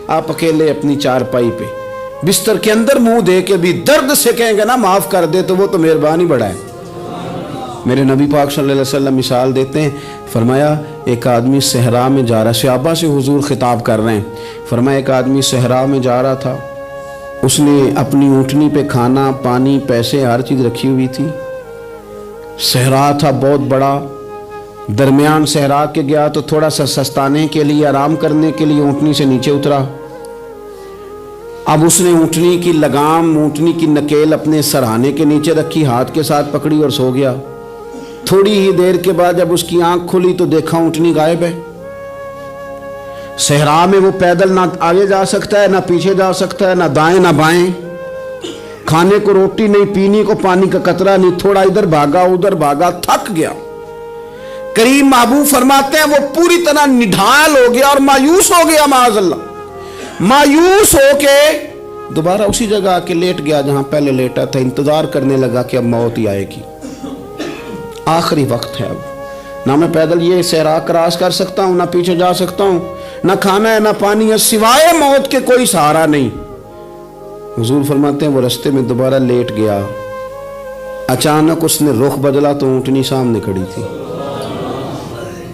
آپ اکیلے اپنی چارپائی پہ بستر کے اندر منہ دے کے بھی درد سے کہیں گے نا معاف کر دے تو وہ تو مہربانی بڑا ہے۔ میرے نبی پاک صلی اللہ علیہ وسلم مثال دیتے ہیں، فرمایا ایک آدمی صحرا میں جا رہا، صحابہ سے حضور خطاب کر رہے ہیں، فرمایا ایک آدمی صحرا میں جا رہا تھا، اس نے اپنی اونٹنی پہ کھانا پانی پیسے ہر چیز رکھی ہوئی تھی، صحرا تھا بہت بڑا، درمیان صحرا کے گیا تو تھوڑا سا سستانے کے لیے آرام کرنے کے لیے اونٹنی سے نیچے اترا، اب اس نے اونٹنی کی لگام اونٹنی کی نکیل اپنے سرہانے کے نیچے رکھی، ہاتھ کے ساتھ پکڑی اور سو گیا۔ تھوڑی ہی دیر کے بعد جب اس کی آنکھ کھلی تو دیکھا اونٹنی غائب ہے۔ صحرا میں وہ پیدل نہ آگے جا سکتا ہے نہ پیچھے جا سکتا ہے، نہ دائیں نہ بائیں، کھانے کو روٹی نہیں، پینے کو پانی کا قطرہ نہیں، تھوڑا ادھر بھاگا ادھر بھاگا، تھک گیا۔ کریم محبوب فرماتے ہیں وہ پوری طرح نڈھال ہو گیا اور مایوس ہو گیا، معاذ اللہ، مایوس ہو کے دوبارہ اسی جگہ آ کے لیٹ گیا جہاں پہلے لیٹا تھا، انتظار کرنے لگا کہ اب موت ہی آئے گی، آخری وقت ہے، اب نہ میں پیدل یہ صحرا کراس کر سکتا ہوں، نہ پیچھے جا سکتا ہوں، نہ کھانا ہے نہ پانی ہے، سوائے موت کے کوئی سہارا نہیں۔ حضور فرماتے ہیں وہ رستے میں دوبارہ لیٹ گیا، اچانک اس نے رخ بدلا تو اونٹنی سامنے کھڑی تھی۔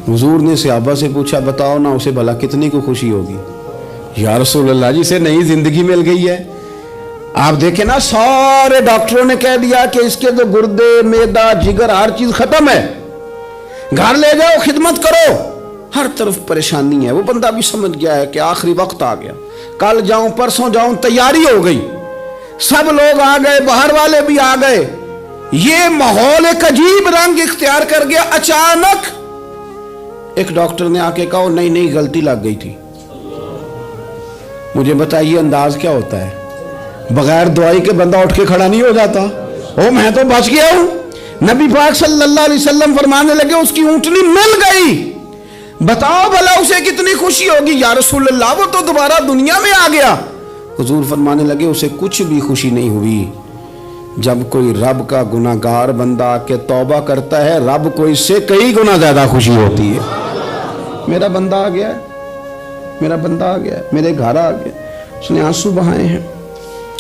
حضور نے صحابہ سے پوچھا بتاؤ نا اسے بھلا کتنی کو خوشی ہوگی؟ یا رسول اللہ جسے نئی زندگی مل گئی ہے۔ آپ دیکھیں نا سارے ڈاکٹروں نے کہہ دیا کہ اس کے تو گردے معدہ جگر ہر چیز ختم ہے، گھر لے جاؤ خدمت کرو، ہر طرف پریشانی ہے، وہ بندہ بھی سمجھ گیا ہے کہ آخری وقت آ گیا، کل جاؤں پرسوں جاؤں، تیاری ہو گئی، سب لوگ آ گئے، باہر والے بھی آ گئے، یہ ماحول ایک عجیب رنگ اختیار کر گیا۔ اچانک ایک ڈاکٹر نے آ کے کہا نہیں نہیں غلطی لگ گئی تھی۔ مجھے بتائیے انداز کیا ہوتا ہے؟ بغیر دعائی کے بندہ اٹھ کے کھڑا نہیں ہو جاتا، او میں تو بچ گیا ہوں۔ نبی پاک صلی اللہ علیہ وسلم فرمانے لگے اس کی اونٹنی مل گئی، بتاؤ بھلا اسے کتنی خوشی ہوگی؟ یا رسول اللہ وہ تو دوبارہ دنیا میں آ گیا۔ حضور فرمانے لگے اسے کچھ بھی خوشی نہیں ہوئی۔ جب کوئی رب کا گناہگار بندہ آ کے توبہ کرتا ہے، رب کو اس سے کئی گنا زیادہ خوشی ہوتی ہے۔ میرا بندہ آ گیا ہے، میرا بندہ آ گیا ہے، میرے گھر آ گیا۔ اس نے آنسو بہائے ہیں،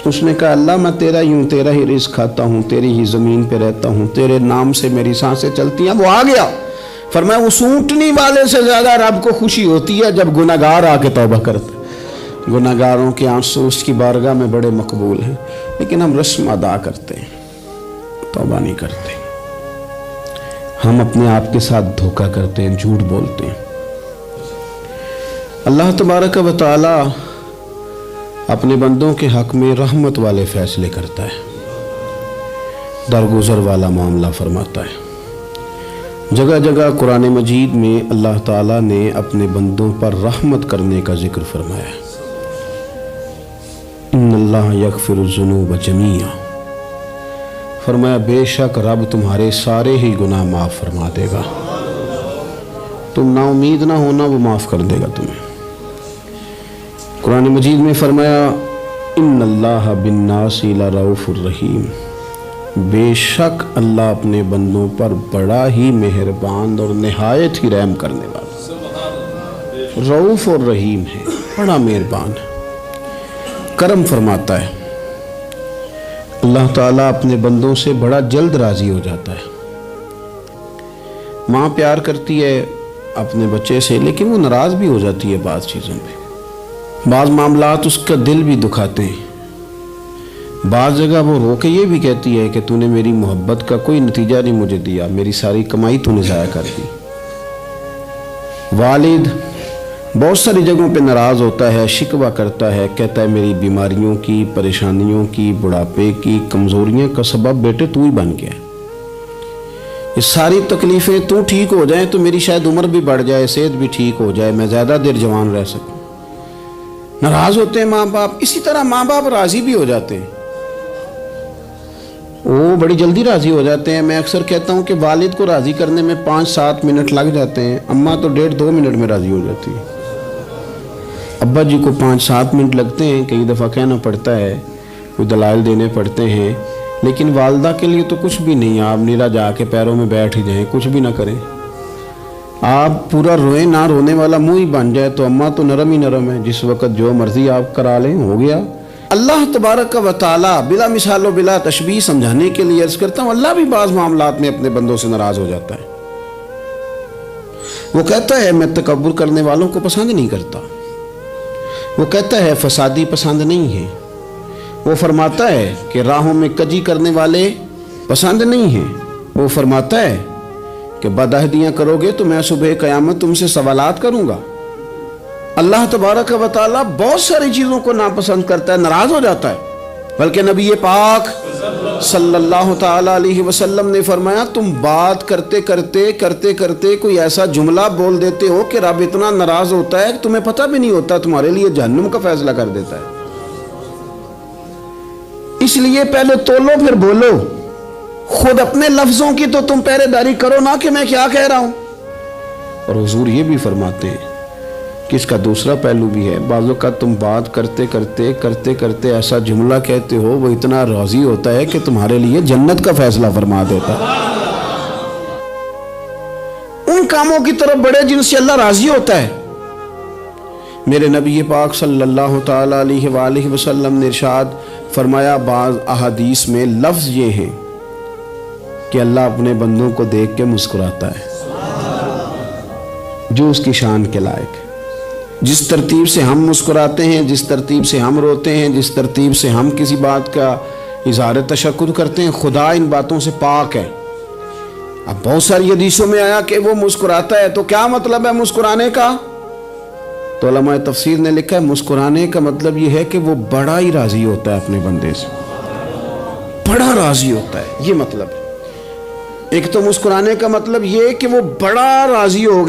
اس نے کہا اللہ میں تیرا ہی ہوں، تیرا ہی رزق کھاتا ہوں، تیری ہی زمین پہ رہتا ہوں، تیرے نام سے میری سانسیں چلتی ہیں۔ وہ آ گیا۔ فرمایا اس اونٹنی والے سے زیادہ رب کو خوشی ہوتی ہے جب گناہگار آ کے توبہ کرتا ہے۔ گناہگاروں کے آنسو اس کی بارگاہ میں بڑے مقبول ہیں، لیکن ہم رسم ادا کرتے ہیں، توبہ نہیں کرتے، ہم اپنے آپ کے ساتھ دھوکہ کرتے ہیں، جھوٹ بولتے ہیں۔ اللہ تبارک و تعالی اپنے بندوں کے حق میں رحمت والے فیصلے کرتا ہے، درگزر والا معاملہ فرماتا ہے۔ جگہ جگہ قرآن مجید میں اللہ تعالیٰ نے اپنے بندوں پر رحمت کرنے کا ذکر فرمایا ہے۔ ان اللہ یغفر الذنوب جمیعا، فرمایا بے شک رب تمہارے سارے ہی گناہ معاف فرما دے گا، تم نا امید نہ ہونا، وہ معاف کر دے گا تمہیں۔ قرآن مجید میں فرمایا ان اللہ بالناس لرؤوف الرحیم، بے شک اللہ اپنے بندوں پر بڑا ہی مہربان اور نہایت ہی رحم کرنے والا، رؤوف اور رحیم ہے، بڑا مہربان ہے، کرم فرماتا ہے۔ اللہ تعالیٰ اپنے بندوں سے بڑا جلد راضی ہو جاتا ہے۔ ماں پیار کرتی ہے اپنے بچے سے، لیکن وہ ناراض بھی ہو جاتی ہے بعض چیزوں پہ، بعض معاملات اس کا دل بھی دکھاتے ہیں، بعض جگہ وہ رو کے یہ بھی کہتی ہے کہ تو نے میری محبت کا کوئی نتیجہ نہیں مجھے دیا، میری ساری کمائی تو نے ضائع کر دی۔ والد بہت ساری جگہوں پہ ناراض ہوتا ہے، شکوہ کرتا ہے، کہتا ہے میری بیماریوں کی، پریشانیوں کی، بڑھاپے کی، کمزوریاں کا سبب بیٹے تو ہی بن گیا ہے، یہ ساری تکلیفیں تو ٹھیک ہو جائیں تو میری شاید عمر بھی بڑھ جائے، صحت بھی ٹھیک ہو جائے، میں زیادہ دیر جوان رہ سکوں۔ ناراض ہوتے ہیں ماں باپ، اسی طرح ماں باپ راضی بھی ہو جاتے ہیں، وہ بڑی جلدی راضی ہو جاتے ہیں۔ میں اکثر کہتا ہوں کہ والد کو راضی کرنے میں 5-7 منٹ لگ جاتے ہیں، اماں تو 1.5-2 منٹ میں راضی ہو جاتی ہے۔ ابا جی کو 5-7 منٹ لگتے ہیں، کئی دفعہ کہنا پڑتا ہے، کوئی دلائل دینے پڑتے ہیں، لیکن والدہ کے لیے تو کچھ بھی نہیں، آپ نیلا جا کے پیروں میں بیٹھ ہی جائیں، کچھ بھی نہ کریں، आप पूरा रोए ना, रोने वाला मुंह ही बन जाए तो अम्मा तो नरम ही नरम है, जिस वक्त जो मर्जी आप करा लें हो गया। अल्लाह तबारक व तआला बिला मिसाल व बिला तशबीह समझाने के लिए अर्ज करता हूँ, अल्लाह भी बाज़ मामलात में अपने बंदों से नाराज़ हो जाता है। वो कहता है मैं तकब्बुर करने वालों को पसंद नहीं करता, वो कहता है फसादी पसंद नहीं है, वो फरमाता है कि राहों में कजी करने वाले पसंद नहीं हैं, वो फरमाता है कि बदअहदियाँ करोगे तो मैं सुबह क़यामत तुमसे सवालात करूँगा। अल्लाह तबारक व तआला बहुत सारी चीज़ों को नापसंद करता है, नाराज़ हो जाता है। बल्कि नबी पाक सल्लल्लाहु ताला अलैहि वसल्लम ने फरमाया तुम बात करते करते कोई ऐसा जुमला बोल देते हो कि रब इतना नाराज़ होता है कि तुम्हें पता भी नहीं होता, तुम्हारे लिए जहन्नुम का फैसला कर देता है। इसलिए पहले तोलो फिर बोलो, खुद अपने लफ्ज़ों की तो तुम पहरेदारी करो ना कि मैं क्या कह रहा हूँ। और हुजूर ये भी फरमाते हैं कि इसका दूसरा पहलू भी है, बाज़ों का तुम बात करते करते ऐसा जुमला कहते हो वो इतना राज़ी होता है कि तुम्हारे लिए जन्नत का फैसला फरमा देता है। उन कामों की तरफ बढ़े जिनसे अल्लाह राज़ी होता है। मेरे नबी पाक सल्लल्लाहु ताला अलैहि वसल्लम ने इरशाद फरमाया, बाज़ अहादीस में लफ्ज़ ये हैं कि अल्लाह अपने बंदों को देख के मुस्कुराता है जो उसकी शान के लायक है। जिस तरतीब से हम मुस्कुराते हैं, जिस तरतीब से हम रोते हैं, जिस तरतीब से हम किसी बात का इज़हार तशक्कुर करते हैं, खुदा इन बातों से पाक है। अब बहुत सारी हदीसों में आया कि वो मुस्कुराता है, तो क्या मतलब है मुस्कुराने का? तो उलमा तफसीर ने लिखा है मुस्कुराने का मतलब ये है कि वो बड़ा ही राज़ी होता है अपने बंदे से, बड़ा राज़ी होता है, ये मतलब है। एक तो मुस्कुराने का मतलब ये कि वो बड़ा राज़ी हो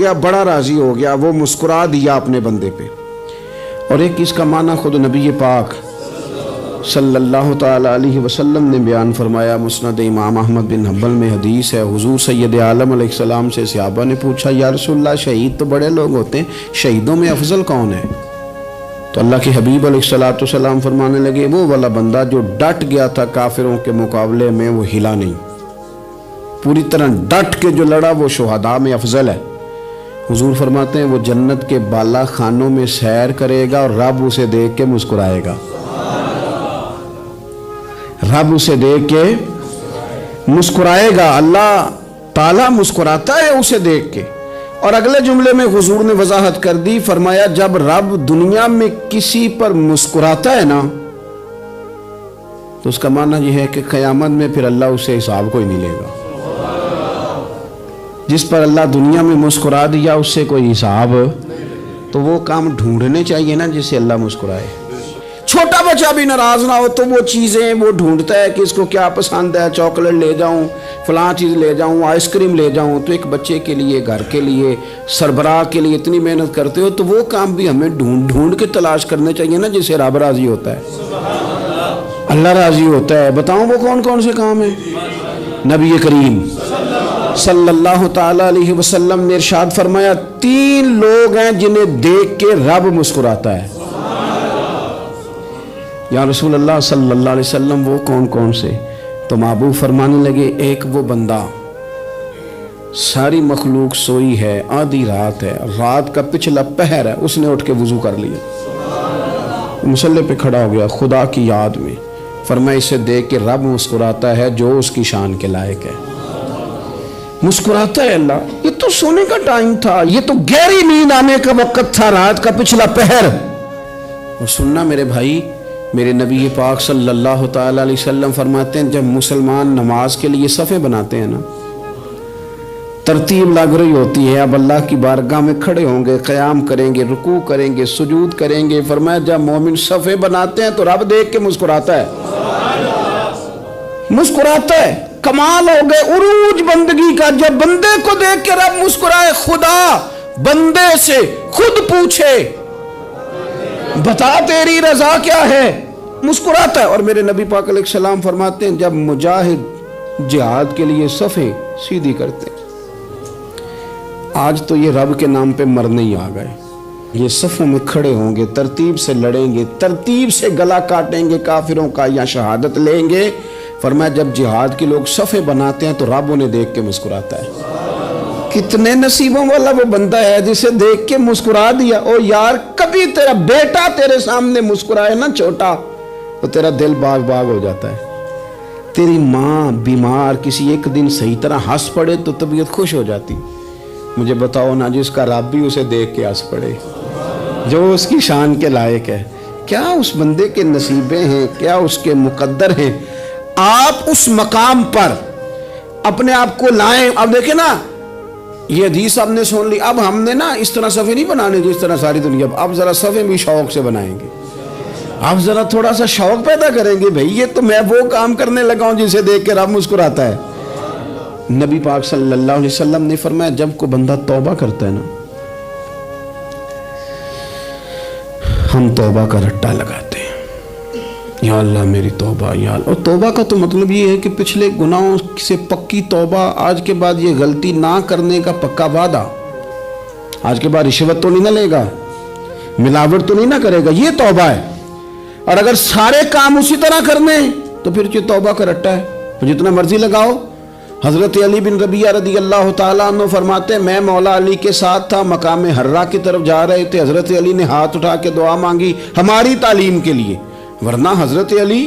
गया, वो मुस्कुरा दिया अपने बंदे पे। और एक इसका माना खुद नबी पाक सल्लल्लाहु ताला अलैहि वसल्लम ने बयान फरमाया। मुस्नद इमाम अहमद बिन हंबल में हदीस है, हुजूर सैयद आलम अलैहिस्सलाम से सहाबा ने पूछा, या रसूलल्लाह शहीद तो बड़े लोग होते हैं, शहीदों में अफजल कौन है? तो अल्लाह के हबीब अलैहिस्सलाम फरमाने लगे, वो वाला बंदा जो डट गया था काफिरों के मुकाबले में, वो हिला नहीं, पूरी तरह डट के जो लड़ा वो शुहदा में अफजल है। हुजूर फरमाते हैं वो जन्नत के बाला खानों में सैर करेगा और रब उसे देख के मुस्कुराएगा, रब उसे देख के मुस्कुराएगा, अल्लाह ताला मुस्कुराता है उसे देख के। और अगले जुमले में हुजूर ने वजाहत कर दी, फरमाया जब रब दुनिया में किसी पर मुस्कुराता है ना, तो उसका माना यह है कि क़यामत में फिर अल्लाह उसे हिसाब कोई नहीं लेगा। जिस पर अल्लाह दुनिया में मुस्कुरा दिया उससे कोई हिसाब, तो वो काम ढूंढने चाहिए ना जिससे अल्लाह मुस्कुराए। छोटा बच्चा भी नाराज ना हो तो वो चीज़ें वो ढूंढता है कि इसको क्या पसंद है, चॉकलेट ले जाऊं, फलां चीज़ ले जाऊं, आइसक्रीम ले जाऊं। तो एक बच्चे के लिए, घर के लिए, सरबराह के लिए इतनी मेहनत करते हो, तो वो काम भी हमें ढूंढ के तलाश करने चाहिए ना जिससे रब राजी होता है, अल्लाह राजी होता है। बताऊं वो कौन कौन से काम है? नबी करीम सल्लल्लाहु ताला अलैहि वसल्लम ने इरशाद फरमाया, 3 लोग हैं जिन्हें देख के रब मुस्कुराता है। या रसूल अल्लाह सल्लल्लाहु अलैहि वसल्लम वो कौन कौन से? तो महबूब फरमाने लगे, एक वो बंदा सारी मखलूक सोई है, आधी रात है, रात का पिछला पहर है, उसने उठ के वुजू कर लिया, मुसल्ले पे खड़ा हो गया खुदा की याद में। फरमाया इसे देख के रब मुस्कुराता है जो उसकी शान के लायक है, मुस्कुराता है अल्लाह। ये तो सोने का टाइम था, ये तो गहरी नींद आने का वक्त था, रात का पिछला पहर। और सुनना मेरे भाई, मेरे नबी पाक सल्लल्लाहु ताला अलैहि वसल्लम फरमाते हैं, जब मुसलमान नमाज के लिए सफ़े बनाते हैं ना, तरतीब लग रही होती है, अब अल्लाह की बारगाह में खड़े होंगे, क़याम करेंगे, रुकू करेंगे, सुजूद करेंगे। फरमाया जब मोमिन सफ़े बनाते हैं तो रब देख के मुस्कुराता है, मुस्कुराता है। कमाल हो गए उरूज बंदगी का, जब बंदे को देख के रब मुस्कुराए। खुदा बंदे से खुद पूछे बता तेरी रजा क्या है, मुस्कुराता है। और मेरे नबी पाक अलैहिस्सलाम फरमाते हैं, जब मुजाहिद जिहाद के लिए सफ़े सीधी करते हैं, आज तो ये रब के नाम पे मरने ही आ गए, ये सफ़ों में खड़े होंगे, तरतीब से लड़ेंगे, तरतीब से गला काटेंगे काफिरों का या शहादत लेंगे। फरमाया जब जिहाद के लोग सफ़े बनाते हैं तो रब उन्हें देख के मुस्कुराता है। कितने नसीबों वाला वो बंदा है जिसे देख के मुस्कुरा दिया। ओ यार, कभी तेरा बेटा तेरे सामने मुस्कुराए ना छोटा, तो तेरा दिल बाग बाग हो जाता है। तेरी माँ बीमार किसी एक दिन सही तरह हंस पड़े तो तबीयत खुश हो जाती। मुझे बताओ ना, जिसका रब भी उसे देख के हंस पड़े, जो उसकी शान के लायक है, क्या उस बंदे के नसीबे हैं, क्या उसके मुकद्दर हैं। आप उस मकाम पर अपने आप को लाएं। अब देखें ना, ये हदीस आपने सुन ली, अब हमने ना इस तरह सफ़े नहीं बनाने जिस तरह सारी दुनिया, अब ज़रा सफ़े भी शौक से बनाएंगे। आप ज़रा थोड़ा सा शौक पैदा करेंगे, भाई ये तो मैं वो काम करने लगा हूँ जिसे देख के रब मुस्कुराता है। नबी पाक सल्लल्लाहु अलैहि वसल्लम ने फरमाया, जब कोई बंदा तौबा करता है ना, हम तौबा का रट्टा लगाते हैं, या अल्लाह मेरी तौबा, या अल्लाह। और तौबा का तो मतलब ये है कि पिछले गुनाहों से पक्की तौबा, आज के बाद ये गलती ना करने का पक्का वादा, आज के बाद रिश्वत तो नहीं ना लेगा, मिलावट तो नहीं ना करेगा, ये तौबा है। और अगर सारे काम उसी तरह करने तो फिर ये तौबा का रट्टा है, तो जितना मर्जी लगाओ। हज़रत अली बिन रबिया रदी अल्लाह ताला अन्हु फरमाते, मैं मौला अली के साथ था, मकाम हर्रा की तरफ जा रहे थे, हज़रत अली ने हाथ उठा के दुआ मांगी हमारी तालीम के लिए, वरना हज़रत अली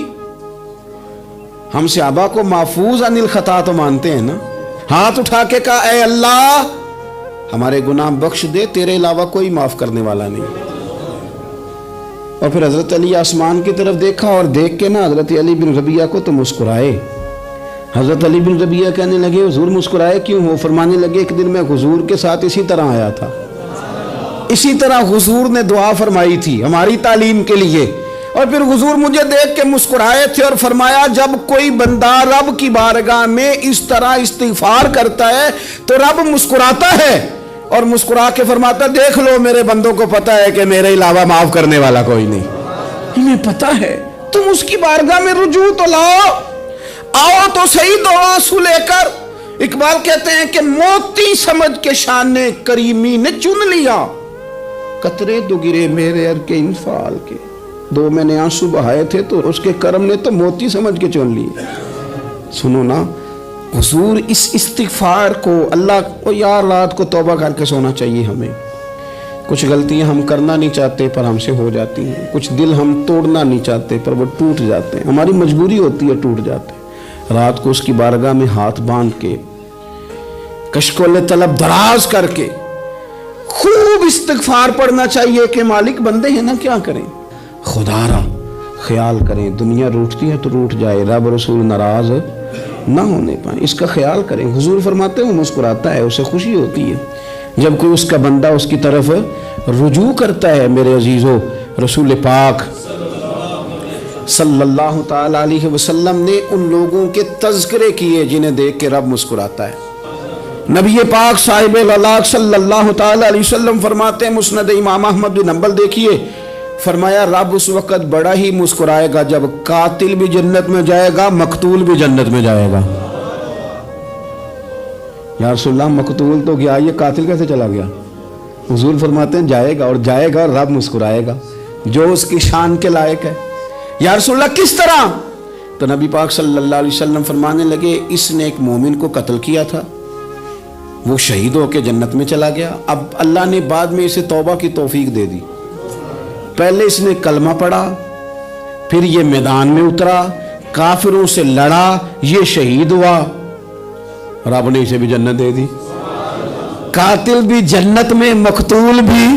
हम सहाबा को महफूज अनिल खता तो मानते हैं ना। हाथ उठा के कहा, ऐ अल्लाह हमारे गुनाह बख्श दे, तेरे अलावा कोई माफ़ करने वाला नहीं। और फिर हज़रत अली आसमान की तरफ देखा और देख के ना हज़रत अली बिन रबिया को तो मुस्कुराए। हज़रत अली बिन रबिया कहने लगे, हुजूर मुस्कुराए क्यों हो? फरमाने लगे, एक दिन मैं हुजूर के साथ इसी तरह आया था, इसी तरह हुजूर ने दुआ फरमाई थी हमारी तालीम के लिए, और फिर हुजूर मुझे देख के मुस्कुराए थे और फरमाया, जब कोई बंदा रब की बारगाह में इस तरह इस्तिग़फ़ार करता है तो रब मुस्कुराता है और मुस्कुरा के फरमाता, देख लो मेरे बंदों को पता है कि मेरे अलावा माफ करने वाला कोई नहीं, इन्हें पता है। तुम उसकी बारगाह में रुजू तो लाओ, आओ तो सही दो आंसू लेकर। इकबाल कहते हैं कि मोती समझ के शाने करीमी ने चुन लिया, कतरे तो गिरे मेरे अर के इंफाल के। दो मैंने आंसू बहाए थे तो उसके करम ने तो मोती समझ के चुन लिए। सुनो ना हुजूर, इस इस्तिग़फ़ार को अल्लाह को, यार रात को तौबा करके सोना चाहिए हमें। कुछ गलतियां हम करना नहीं चाहते पर हमसे हो जाती हैं, कुछ दिल हम तोड़ना नहीं चाहते पर वो टूट जाते हैं, हमारी मजबूरी होती है टूट जाते हैं। रात को उसकी बारगाह में हाथ बांध के, कशकोले तलब दराज करके खूब इस्तिग़फ़ार पढ़ना चाहिए कि मालिक बंदे हैं ना, क्या करें, खुदारा ख्याल करें, दुनिया रूठती है तो रूठ जाए, रब रसूल नाराज ना होने पाए, इसका ख्याल करें। हुजूर फरमाते हैं वो मुस्कुराता है, उसे खुशी होती है जब कोई उसका बंदा उसकी तरफ रुजू करता है। मेरे अजीज़ों, रसूल पाक सल्लल्लाहु ताला अलैहि वसल्लम ने उन लोगों के तज़किरे किए जिन्हें देख के रब मुस्कुराता है। नबी पाक साहिब अलाक सल्लल्लाहु ताला अलैहि वसल्लम फरमाते हैं, मुस्नद इमाम अहमद बिन हंबल देखिए, फरमाया रब उस वक़्त बड़ा ही मुस्कुराएगा जब कातिल भी जन्नत में जाएगा, मकतूल भी जन्नत में जाएगा। या रसूलल्लाह, मकतूल तो गया, ये कातिल कैसे चला गया? हुजूर फरमाते हैं जाएगा, और जाएगा और रब मुस्कुराएगा, जो उसकी शान के लायक है। या रसूलल्लाह किस तरह? तो नबी पाक सल्लल्लाहु अलैहि वसल्लम फरमाने लगे, इसने एक मोमिन को कत्ल किया था, वो शहीद होकर जन्नत में चला गया। अब अल्लाह ने बाद में इसे तौबा की तौफीक दे दी। पहले इसने कलमा पढ़ा, फिर ये मैदान में उतरा, काफिरों से लड़ा, ये शहीद हुआ, रब ने इसे भी जन्नत दे दी। कातिल भी जन्नत में, मकतूल भी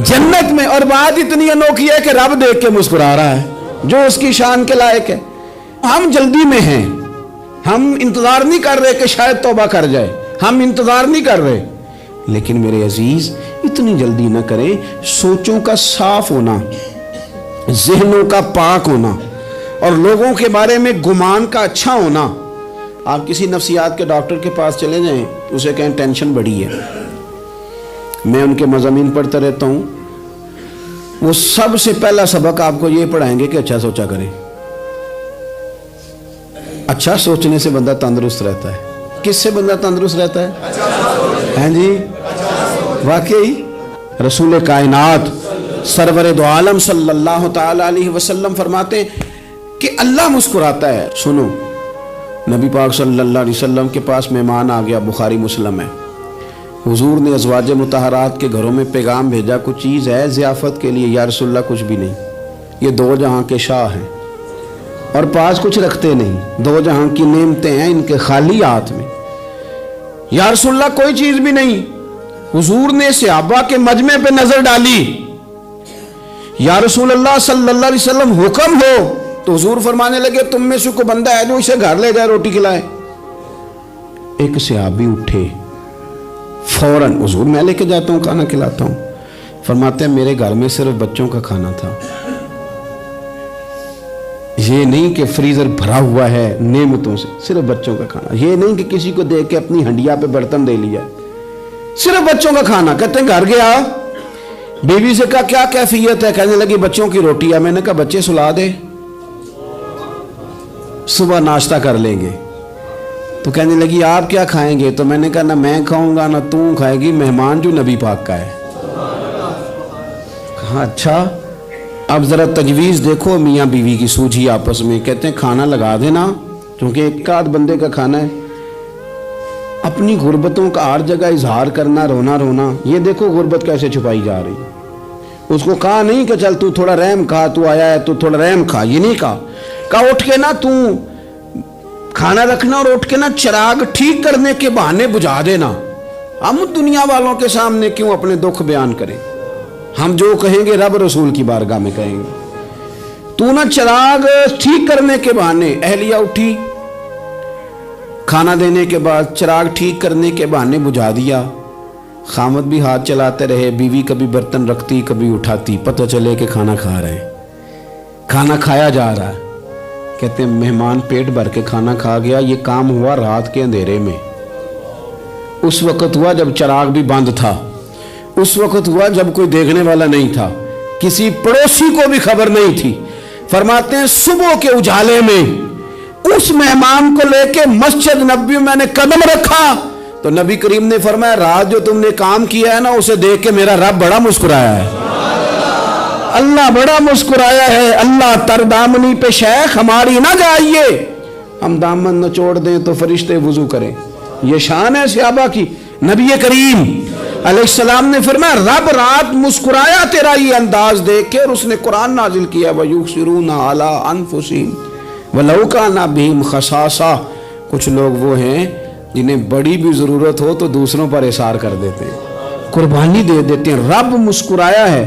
जन्नत में। और बात इतनी अनोखी है कि रब देख के मुस्कुरा रहा है, जो उसकी शान के लायक है। हम जल्दी में हैं, हम इंतजार नहीं कर रहे कि शायद तौबा कर जाए, हम इंतजार नहीं कर रहे। लेकिन मेरे अजीज, इतनी जल्दी ना करें। सोचों का साफ होना, ज़हनों का पाक होना और लोगों के बारे में गुमान का अच्छा होना। आप किसी नफ्सियात के डॉक्टर के पास चले जाएं, उसे कहें टेंशन बढ़ी है, मैं उनके मज़ामीन पढ़ता रहता हूँ, वो सबसे पहला सबक आपको ये पढ़ाएंगे कि अच्छा सोचा करें। अच्छा सोचने से बंदा तंदुरुस्त रहता है। किससे बंदा तंदुरुस्त रहता है? हैं जी, वाकई रसूल कायनात सरवर दो आलम सल्लल्लाहु ताला अलैहि वसल्लम फरमाते कि अल्लाह मुस्कुराता है। सुनो, नबी पाक सल्लल्लाहु अलैहि वसल्लम के पास मेहमान आ गया, बुखारी मुस्लिम है। हुजूर ने अज़वाज मुतहरात के घरों में पैगाम भेजा, कुछ चीज़ है ज़ियाफ़त के लिए? या रसूलल्लाह कुछ भी नहीं, ये दो जहां के शाह हैं और पास कुछ रखते नहीं, दो जहां की नेमतें हैं इनके खाली हाथ में। या रसूलल्लाह कोई चीज़ भी नहीं। हुजूर ने सहाबा के मजमे पे नजर डाली, या रसूलल्लाह सल्लल्लाहु अलैहि वसल्लम हुक्म हो, तो हुजूर फरमाने लगे तुम में से कोई बंदा है जो इसे घर ले जाए रोटी खिलाए। एक सहाबी उठे, फौरन हुजूर मैं लेके जाता हूँ खाना खिलाता हूँ। फरमाते हैं मेरे घर में सिर्फ बच्चों का खाना था, ये नहीं कि फ्रीजर भरा हुआ है नेमतों से, सिर्फ बच्चों का खाना। ये नहीं कि किसी को देख के अपनी हंडिया पे बर्तन दे लिया, सिर्फ बच्चों का खाना। कहते हैं घर गया, बीवी से कहा क्या कैफियत है? कहने लगी बच्चों की रोटी है। मैंने कहा बच्चे सुला दे, सुबह नाश्ता कर लेंगे। तो कहने लगी आप क्या खाएंगे? तो मैंने कहा ना मैं खाऊंगा ना तू खाएगी, मेहमान जो नबी पाक का है। कहा अच्छा, अब जरा तजवीज देखो मियाँ बीवी की सूझी आपस में। कहते हैं खाना लगा देना, क्योंकि एक आध बंदे का खाना है। अपनी गुर्बतों का हर जगह इजहार करना, रोना रोना, ये देखो गुर्बत कैसे छुपाई जा रही। उसको कहा नहीं कि चल तू थोड़ा रहम खा, तू आया है तू थोड़ा रहम खा, ये नहीं कहा उठ के ना तू खाना रखना और उठ के ना चिराग ठीक करने के बहाने बुझा देना। हम दुनिया वालों के सामने क्यों अपने दुख बयान करें? हम जो कहेंगे रब रसूल की बारगाह में कहेंगे। तू ना चिराग ठीक करने के बहाने, अहलिया उठी, खाना देने के बाद चिराग ठीक करने के बहाने बुझा दिया। खामद भी हाथ चलाते रहे, बीवी कभी बर्तन रखती कभी उठाती, पता चले कि खाना खा रहे हैं, खाना खाया जा रहा है। कहते हैं मेहमान पेट भर के खाना खा गया। ये काम हुआ रात के अंधेरे में, उस वक्त हुआ जब चिराग भी बंद था, उस वक्त हुआ जब कोई देखने वाला नहीं था, किसी पड़ोसी को भी खबर नहीं थी। फरमाते हैं सुबह के उजाले में उस मेहमान को लेके मस्जिद नबी में मैंने कदम रखा तो नबी करीम ने फरमाया रात जो तुमने काम किया है ना उसे देख के मेरा रब बड़ा मुस्कुराया है, अल्लाह बड़ा मुस्कुराया है। अल्लाह तरदामनी पे शेख हमारी ना जाइए, हम दामन नचोड़ दें तो फरिश्ते वुजू करें। ये शान है सहाबा की। नबी करीम अलैहिस्सलाम ने फरमाया रब रात मुस्कुराया तेरा ये अंदाज देख के, और उसने कुरान नाजिल किया वयुसिरूना अला अनफुसिहिम वलौ काना बिहिम खसासा। कुछ लोग वो हैं जिन्हें बड़ी भी जरूरत हो तो दूसरों पर इसार कर देते हैं, कुर्बानी दे देते हैं। रब मुस्कुराया है।